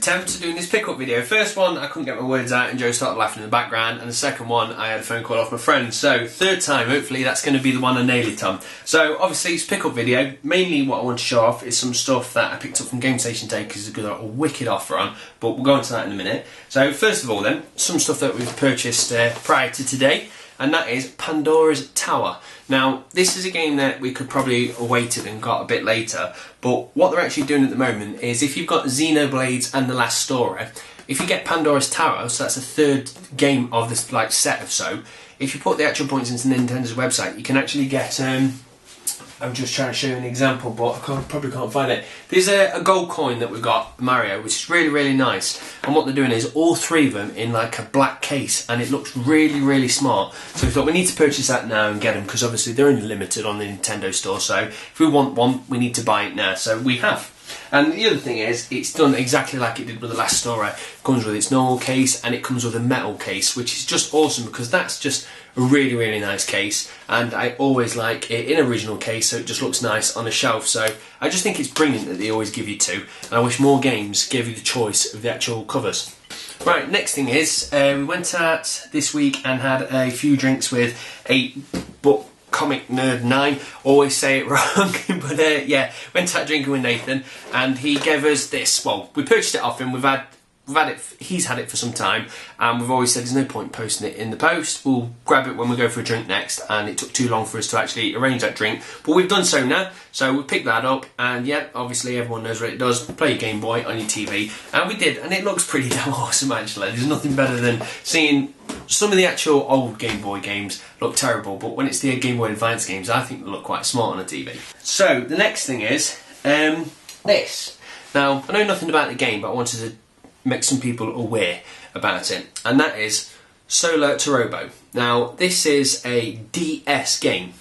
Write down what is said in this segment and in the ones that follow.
attempt at doing this pickup video. First one, I couldn't get my words out and Joe started laughing in the background, and the second one, I had a phone call off my friend. So third time, hopefully that's going to be the one I nail it on. So obviously it's a pickup video. Mainly what I want to show off is some stuff that I picked up from Game Station today because there's a wicked offer on, but we'll go into that in a minute. So first of all then, some stuff that we've purchased prior to today, and that is Pandoras Tower. Now, this is a game that we could probably have waited and got a bit later, but what they're actually doing at the moment is if you've got Xenoblades and The Last Story, if you get Pandoras Tower, so that's the third game of this like set of so, if you put the actual points into Nintendo's website, you can actually get, I'm just trying to show you an example, but I probably can't find it. There's a gold coin that we've got, Mario, which is really, really nice. And what they're doing is all three of them in like a black case, and it looks really, really smart. So we thought we need to purchase that now and get them, because obviously they're only limited on the Nintendo store. So if we want one, we need to buy it now. So we have. And the other thing is, it's done exactly like it did with The Last Story. It comes with its normal case and it comes with a metal case, which is just awesome because that's just a really, really nice case. And I always like it in original case, so it just looks nice on a shelf. So I just think it's brilliant that they always give you two. And I wish more games gave you the choice of the actual covers. Right, next thing is, we went out this week and had a few drinks with a book. Comic Nerd 9, always say it wrong, but yeah, went out drinking with Nathan and he gave us this. Well, we purchased it off him, we've had it, he's had it for some time, and we've always said there's no point posting it in the post, we'll grab it when we go for a drink next, and it took too long for us to actually arrange that drink, but we've done so now, so we picked that up, and yeah, obviously everyone knows what it does, play your Game Boy on your TV, and we did, and it looks pretty damn awesome actually. There's nothing better than seeing some of the actual old Game Boy games look terrible, but when it's the Game Boy Advance games, I think they look quite smart on a TV. So, the next thing is this. Now, I know nothing about the game, but I wanted to make some people aware about it, and that is Solow to Robo. Now, this is a DS game.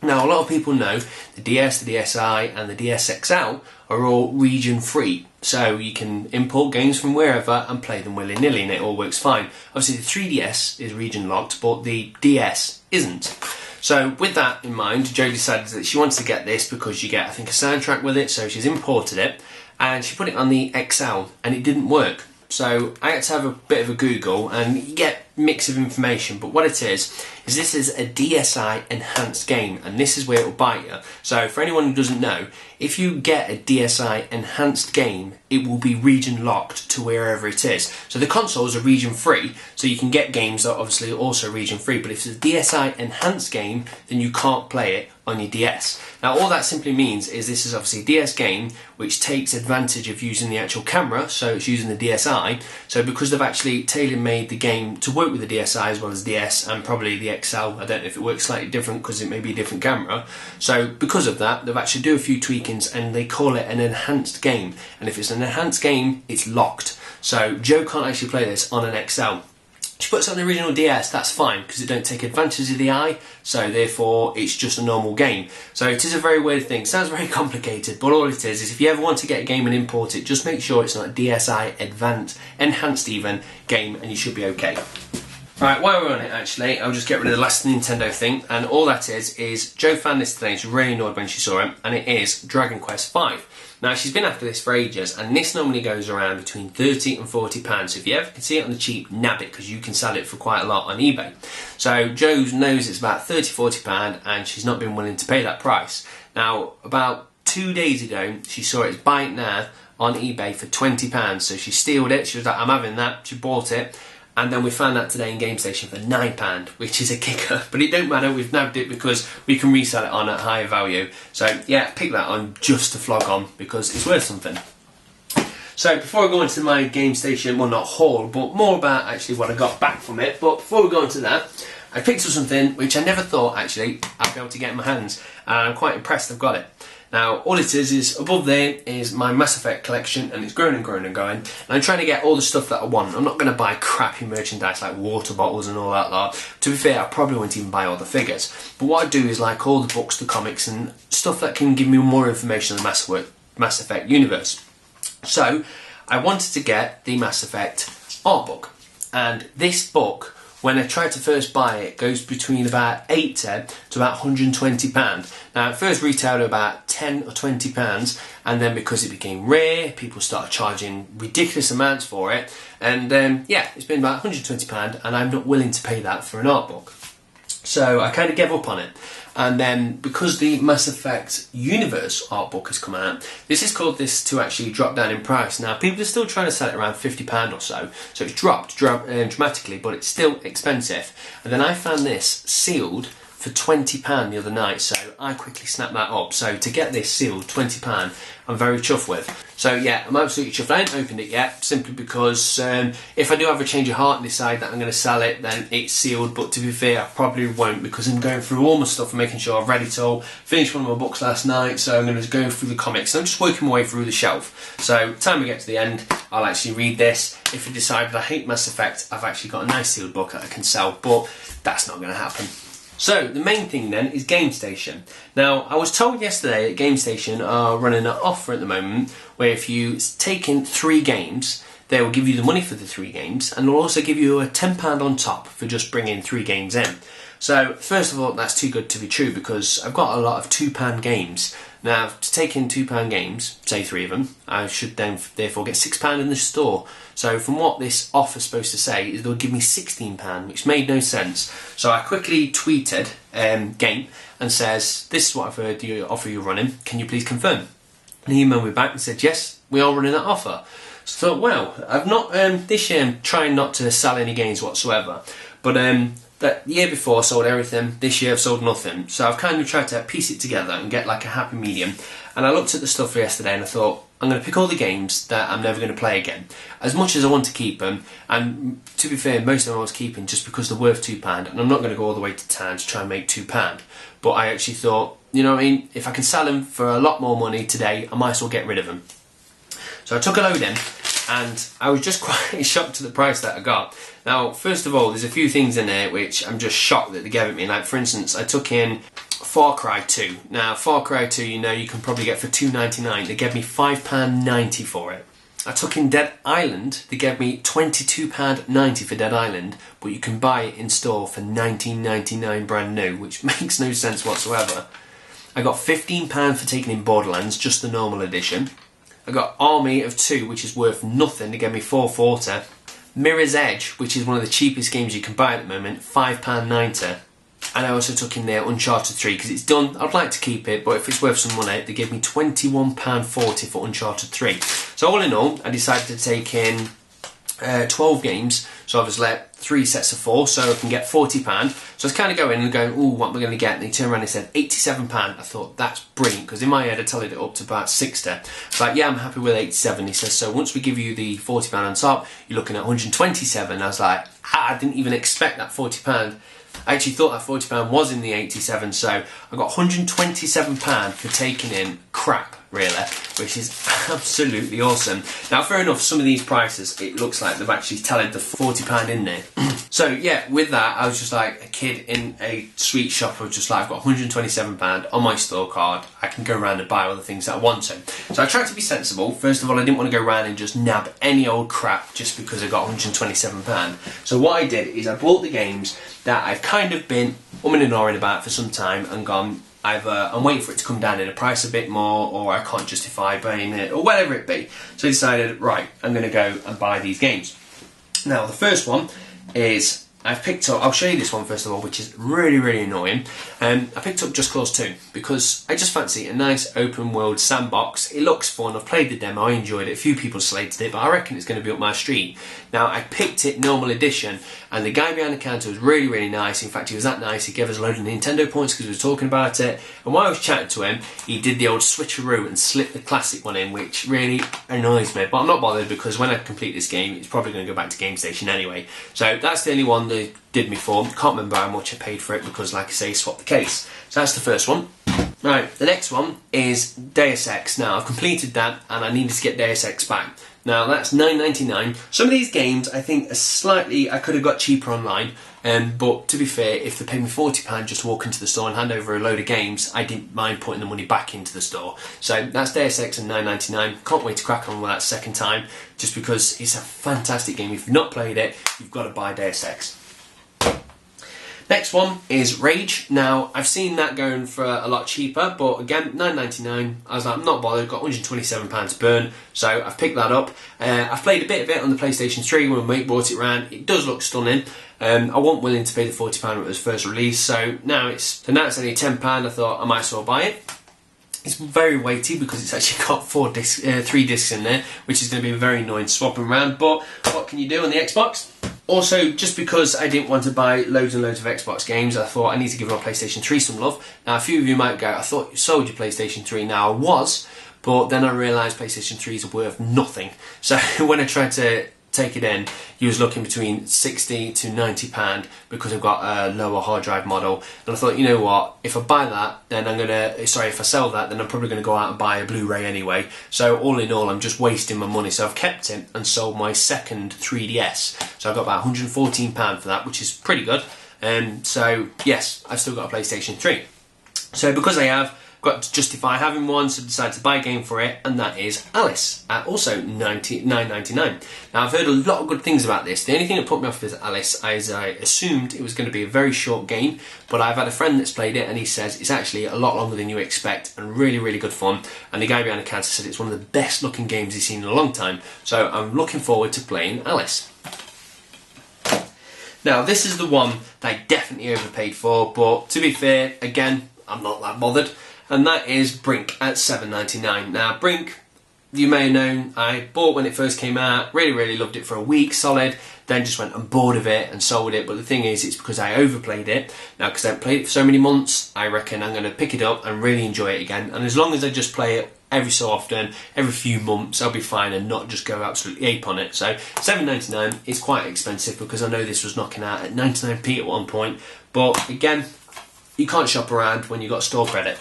Now, a lot of people know the DS, the DSi, and the DS XL are all region free, so you can import games from wherever and play them willy-nilly, and it all works fine. Obviously, the 3DS is region locked, but the DS isn't. So, with that in mind, Jo decided that she wants to get this because you get, I think, a soundtrack with it, so she's imported it, and she put it on the XL, and it didn't work. So I had to have a bit of a Google, and you get a mix of information, but what it is this is a DSi enhanced game, and this is where it will bite you. So for anyone who doesn't know, if you get a DSi enhanced game, it will be region locked to wherever it is. So the consoles are region free, so you can get games that are obviously also region free, but if it's a DSi enhanced game, then you can't play it on your DS. Now all that simply means is this is obviously a DS game which takes advantage of using the actual camera, so it's using the DSi, so because they've actually tailor-made the game to work with the DSi as well as DS and probably the XL, I don't know if it works slightly different because it may be a different camera, so because of that they've actually do a few tweakings and they call it an enhanced game, and if it's an enhanced game it's locked, so Jo can't actually play this on an XL. She puts it on the original DS, that's fine, because it don't take advantage of the eye, so therefore it's just a normal game. So it is a very weird thing, sounds very complicated, but all it is if you ever want to get a game and import it, just make sure it's not a DSi enhanced even game, and you should be okay. Right, while we're on it actually, I'll just get rid of the last Nintendo thing, and all that is Jo found this today, she's really annoyed when she saw it, and it is Dragon Quest V. Now, she's been after this for ages, and this normally goes around between £30 and £40. So if you ever can see it on the cheap, nab it, because you can sell it for quite a lot on eBay. So Jo knows it's about £30–40, and she's not been willing to pay that price. Now, about 2 days ago, she saw it buy it now on eBay for £20. So she stealed it, she was like, I'm having that, she bought it. And then we found that today in Game Station for £9, which is a kicker. But it don't matter, we've nabbed it because we can resell it on at higher value. So yeah, pick that on just to flog on because it's worth something. So before I go into my Game Station, well not haul, but more about actually what I got back from it. But before we go into that, I picked up something which I never thought actually I'd be able to get in my hands. And I'm quite impressed I've got it. Now, all it is above there is my Mass Effect collection, and it's growing and growing and going, and I'm trying to get all the stuff that I want. I'm not going to buy crappy merchandise like water bottles and all that lot. To be fair, I probably won't even buy all the figures. But what I do is like all the books, the comics, and stuff that can give me more information on the Mass Effect universe. So, I wanted to get the Mass Effect art book, and this book when I tried to first buy it, it goes between about £80 to about £120. Now it first retailed at about £10 or £20, and then because it became rare, people started charging ridiculous amounts for it, and yeah, it's been about £120, and I'm not willing to pay that for an art book. So I kind of gave up on it. And then because the Mass Effect Universe art book has come out, this has caused this to actually drop down in price. Now people are still trying to sell it around £50 or so it's dropped dramatically, but it's still expensive. And then I found this sealed for £20 the other night, so I quickly snapped that up. So to get this sealed, £20, I'm very chuffed with. So yeah, I'm absolutely chuffed. I haven't opened it yet, simply because if I do have a change of heart and decide that I'm going to sell it, then it's sealed. But to be fair, I probably won't, because I'm going through all my stuff and making sure I've read it all. Finished one of my books last night, so I'm going to go through the comics. I'm just working my way through the shelf. So time we get to the end, I'll actually read this. If I decide that I hate Mass Effect, I've actually got a nice sealed book that I can sell, but that's not going to happen. So the main thing then is GameStation. Now I was told yesterday that GameStation are running an offer at the moment where if you take in 3 games, they will give you the money for the 3 games, and they'll also give you a £10 on top for just bringing 3 games in. So first of all, that's too good to be true, because I've got a lot of £2 games. Now to take in £2 games, say 3 of them, I should then therefore get £6 in the store. So from what this offer's supposed to say is they'll give me £16, which made no sense. So I quickly tweeted Game and says, this is what I've heard the offer you're running, can you please confirm? And he emailed me back and said, yes, we are running that offer. So I thought, well, I've not, this year I'm trying not to sell any games whatsoever, but that year before I sold everything, this year I've sold nothing. So I've kind of tried to piece it together and get like a happy medium. And I looked at the stuff for yesterday and I thought, I'm going to pick all the games that I'm never going to play again. As much as I want to keep them, and to be fair, most of them I was keeping just because they're worth £2, and I'm not going to go all the way to town to try and make £2. But I actually thought, you know what I mean, if I can sell them for a lot more money today, I might as well get rid of them. So I took a load in, and I was just quite shocked at the price that I got. Now, first of all, there's a few things in there which I'm just shocked that they gave it me. Like, for instance, I took in Far Cry 2. Now, Far Cry 2, you know, you can probably get for £2.99. They gave me £5.90 for it. I took in Dead Island. They gave me £22.90 for Dead Island, but you can buy it in store for £19.99 brand new, which makes no sense whatsoever. I got £15 for taking in Borderlands, just the normal edition. I got Army of 2, which is worth nothing. They gave me £4.40. Mirror's Edge, which is one of the cheapest games you can buy at the moment, £5.90. And I also took in there Uncharted 3 because it's done. I'd like to keep it, but if it's worth some money, they gave me £21.40 for Uncharted 3. So all in all, I decided to take in 12 games. So I was let 3 sets of 4, so I can get £40. So I was kind of going and going, ooh, what am I going to get? And he turned around and said £87. I thought, that's brilliant, because in my head I tallied it up to about 60. It's like, yeah, I'm happy with 87. He says, so once we give you the £40 on top, you're looking at 127. I was like, I didn't even expect that £40. I actually thought that £40 was in the 87, so I got £127 for taking in crap, really, which is absolutely awesome. Now, fair enough, some of these prices, it looks like they've actually tallied the £40 in there. So, yeah, with that, I was just like a kid in a sweet shop. I was just like, I've got £127 on my store card. I can go around and buy all the things that I want to. So I tried to be sensible. First of all, I didn't want to go around and just nab any old crap just because I got £127. So what I did is I bought the games that I've kind of been umming and ahhing about for some time and gone, either I'm waiting for it to come down in a price a bit more, or I can't justify buying it, or whatever it be. So I decided, right, I'm going to go and buy these games. Now, the first one is, I've picked up, I'll show you this one first of all, which is really, really annoying. I picked up Just Cause 2 because I just fancy a nice open world sandbox. It looks fun. I've played the demo, I enjoyed it. A few people slated it, but I reckon it's going to be up my street. Now, I picked it normal edition, and the guy behind the counter was really, really nice. In fact, he was that nice, he gave us a load of Nintendo points because we were talking about it. And while I was chatting to him, he did the old switcheroo and slipped the classic one in, which really annoys me. But I'm not bothered, because when I complete this game, it's probably going to go back to GameStation anyway. So that's the only one that did me for. Can't remember how much I paid for it because, like I say, swap the case. So that's the first one. Right, the next one is Deus Ex. Now, I've completed that and I needed to get Deus Ex back. Now, that's £9.99. Some of these games I think are slightly, I could have got cheaper online, but to be fair, if they paid me £40 just to walk into the store and hand over a load of games, I didn't mind putting the money back into the store. So that's Deus Ex and £9.99. Can't wait to crack on with that second time, just because it's a fantastic game. If you've not played it, you've got to buy Deus Ex. next one is Rage. Now, I've seen that going for a lot cheaper, but again, £9.99. I was like, I'm not bothered, got £127 to burn, so I've picked that up. I've played a bit of it on the PlayStation 3 when mate brought it around. It does look stunning. I wasn't willing to pay the £40 when it was first released, so now it's only £10. I thought I might as well buy it. It's very weighty because it's actually got 3 discs in there, which is going to be very annoying swapping around, but what can you do on the Xbox? Also, just because I didn't want to buy loads and loads of Xbox games, I thought I need to give my PlayStation 3 some love. Now, a few of you might go, I thought you sold your PlayStation 3. Now, I was, but then I realised PlayStation 3s are worth nothing. So when I tried to take it in, you was looking between £60 to £90 because I've got a lower hard drive model, and I thought, you know what, if I buy that, then if I sell that, then I'm probably going to go out and buy a Blu-ray anyway. So all in all, I'm just wasting my money. So I've kept it and sold my second 3DS. So I got about £114 for that, which is pretty good. So yes, I've still got a PlayStation 3. So because I have got to justify having one, so I decided to buy a game for it, and that is Alice, at also $9.99. Now, I've heard a lot of good things about this. The only thing that put me off with Alice is I assumed it was going to be a very short game, but I've had a friend that's played it, and he says it's actually a lot longer than you expect, and really, really good fun. And the guy behind the counter said it's one of the best looking games he's seen in a long time, so I'm looking forward to playing Alice. Now, this is the one that I definitely overpaid for, but to be fair, again, I'm not that bothered. And that is Brink at $7.99. Now, Brink, you may have known, I bought when it first came out, really, really loved it for a week solid, then just went and bored of it and sold it. But the thing is, it's because I overplayed it. Now, because I haven't played it for so many months, I reckon I'm going to pick it up and really enjoy it again. And as long as I just play it every so often, every few months, I'll be fine and not just go absolutely ape on it. So $7.99 is quite expensive because I know this was knocking out at 99p at one point. But again, you can't shop around when you've got store credit.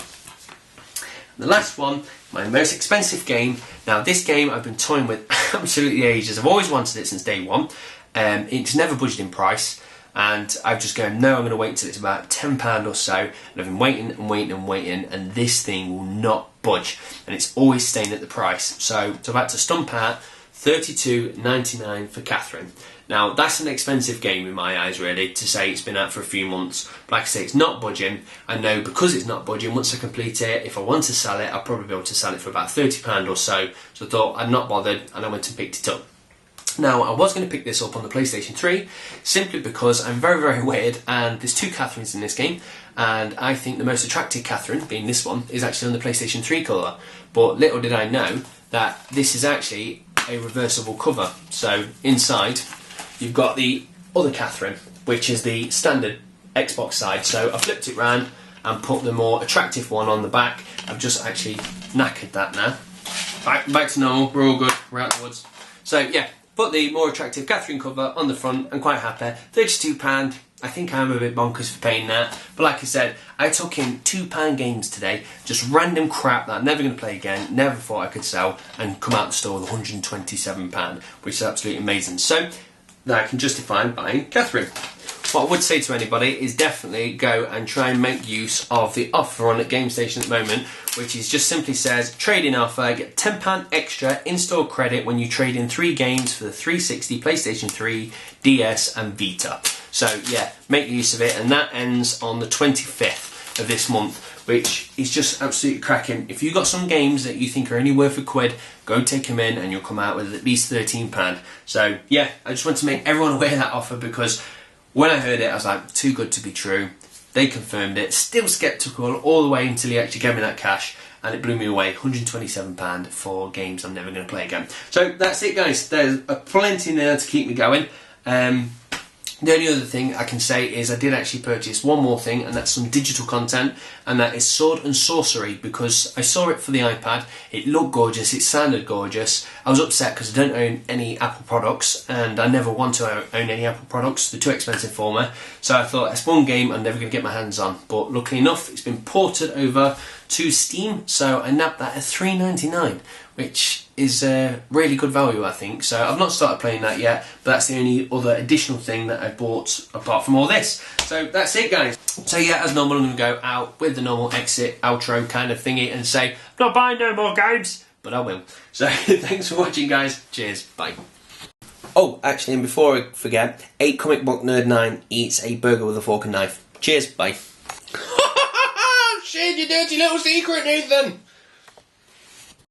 The last one, my most expensive game. Now, this game I've been toying with absolutely ages. I've always wanted it since day one. It's never budged in price, and I've just gone, no, I'm going to wait till it's about £10 or so. And I've been waiting and waiting and waiting, and this thing will not budge, and it's always staying at the price. So I've had to stump out $32.99 for Catherine. Now, that's an expensive game in my eyes, really, to say it's been out for a few months. But like I say, it's not budging. I know because it's not budging, once I complete it, if I want to sell it, I'll probably be able to sell it for about £30 or so. So I thought I'd not bothered, and I went and picked it up. Now, I was going to pick this up on the PlayStation 3, simply because I'm very, very weird, and there's 2 Catherines in this game, and I think the most attractive Catherine, being this one, is actually on the PlayStation 3 colour. But little did I know that this is actually a reversible cover. So inside, you've got the other Catherine, which is the standard Xbox side. So I flipped it round and put the more attractive one on the back. I've just actually knackered that now. Back to normal, we're all good, we're out the woods. So yeah, put the more attractive Catherine cover on the front. I'm quite happy. £32. I think I'm a bit bonkers for paying that. But like I said, I took in £2 games today, just random crap that I'm never going to play again, never thought I could sell, and come out the store with £127, which is absolutely amazing. So that I can justify buying Catherine. What I would say to anybody is definitely go and try and make use of the offer on at GameStation at the moment, which is just simply says, trade-in offer, get £10 extra in-store credit when you trade in 3 games for the 360, PlayStation 3, DS and Vita. So yeah, make use of it, and that ends on the 25th of this month, which is just absolutely cracking. If you've got some games that you think are only worth £1, go take them in and you'll come out with at least £13. So yeah, I just want to make everyone aware of that offer, because when I heard it, I was like, too good to be true. They confirmed it. Still sceptical all the way until he actually gave me that cash, and it blew me away. £127 for games I'm never going to play again. So that's it, guys. There's plenty there to keep me going. The only other thing I can say is I did actually purchase one more thing, and that's some digital content, and that is Sword and Sorcery, because I saw it for the iPad, it looked gorgeous, it sounded gorgeous. I was upset because I don't own any Apple products, and I never want to own any Apple products, they're too expensive for me. So I thought, that's one game I'm never going to get my hands on, but luckily enough, it's been ported over to Steam, so I nabbed that at $3.99, which is a really good value, I think. So I've not started playing that yet, but that's the only other additional thing that I've bought apart from all this. So that's it, guys. So yeah, as normal, I'm going to go out with the normal exit outro kind of thingy and say, I'm not buying no more games, but I will. So thanks for watching, guys. Cheers. Bye. Oh, actually, and before I forget, 8 Comic Book Nerd 9 eats a burger with a fork and knife. Cheers, bye. Shared your dirty little secret, Nathan.